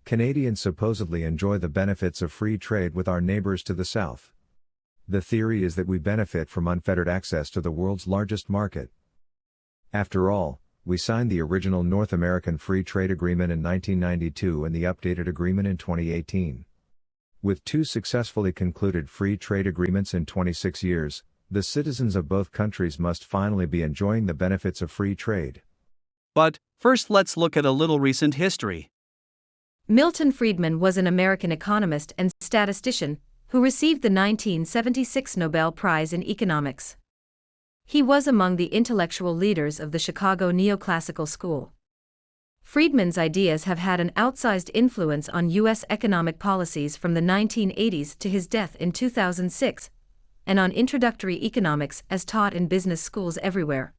Canadians supposedly enjoy the benefits of free trade with our neighbors to the south. The theory is that we benefit from unfettered access to the world's largest market. After all, we signed the original North American Free Trade Agreement in 1992 and the updated agreement in 2018. With two successfully concluded free trade agreements in 26 years, the citizens of both countries must finally be enjoying the benefits of free trade. But, first let's look at a little recent history. Milton Friedman was an American economist and statistician who received the 1976 Nobel Prize in Economics. He was among the intellectual leaders of the Chicago Neoclassical School. Friedman's ideas have had an outsized influence on U.S. economic policies from the 1980s to his death in 2006, and on introductory economics as taught in business schools everywhere.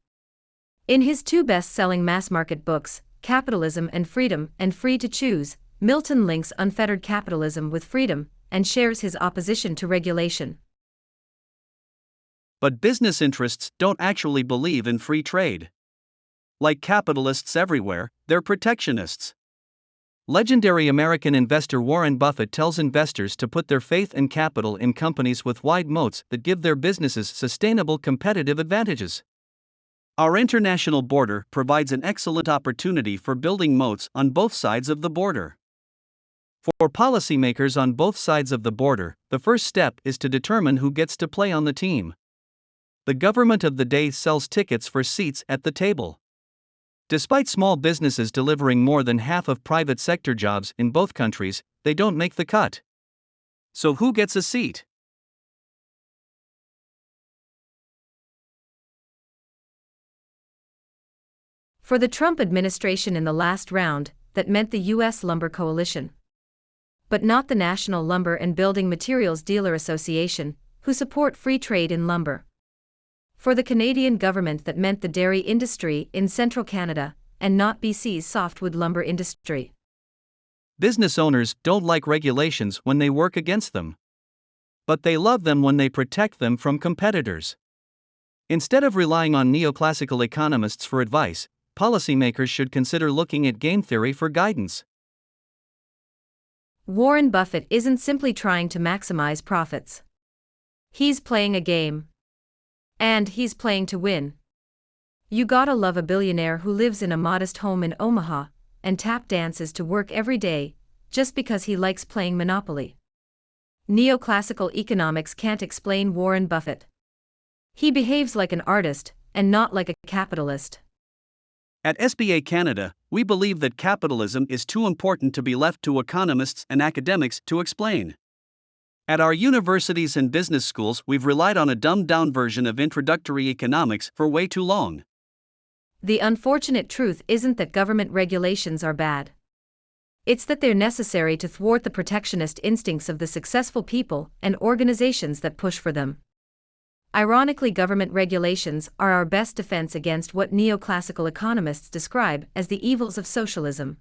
In his two best-selling mass-market books, Capitalism and Freedom and Free to Choose, Milton links unfettered capitalism with freedom and shares his opposition to regulation. But business interests don't actually believe in free trade. Like capitalists everywhere, they're protectionists. Legendary American investor Warren Buffett tells investors to put their faith and capital in companies with wide moats that give their businesses sustainable competitive advantages. Our international border provides an excellent opportunity for building moats on both sides of the border. For policymakers on both sides of the border, the first step is to determine who gets to play on the team. The government of the day sells tickets for seats at the table. Despite small businesses delivering more than half of private sector jobs in both countries, they don't make the cut. So who gets a seat? For the Trump administration in the last round, that meant the U.S. Lumber Coalition. But not the National Lumber and Building Materials Dealer Association, who support free trade in lumber. For the Canadian government that meant the dairy industry in central Canada, and not BC's softwood lumber industry. Business owners don't like regulations when they work against them. But they love them when they protect them from competitors. Instead of relying on neoclassical economists for advice, policymakers should consider looking at game theory for guidance. Warren Buffett isn't simply trying to maximize profits. He's playing a game. And he's playing to win. You gotta love a billionaire who lives in a modest home in Omaha and tap dances to work every day just because he likes playing Monopoly. Neoclassical economics can't explain Warren Buffett. He behaves like an artist and not like a capitalist. At SBA Canada, we believe that capitalism is too important to be left to economists and academics to explain. At our universities and business schools, we've relied on a dumbed-down version of introductory economics for way too long. The unfortunate truth isn't that government regulations are bad. It's that they're necessary to thwart the protectionist instincts of the successful people and organizations that push for them. Ironically, government regulations are our best defense against what neoclassical economists describe as the evils of socialism.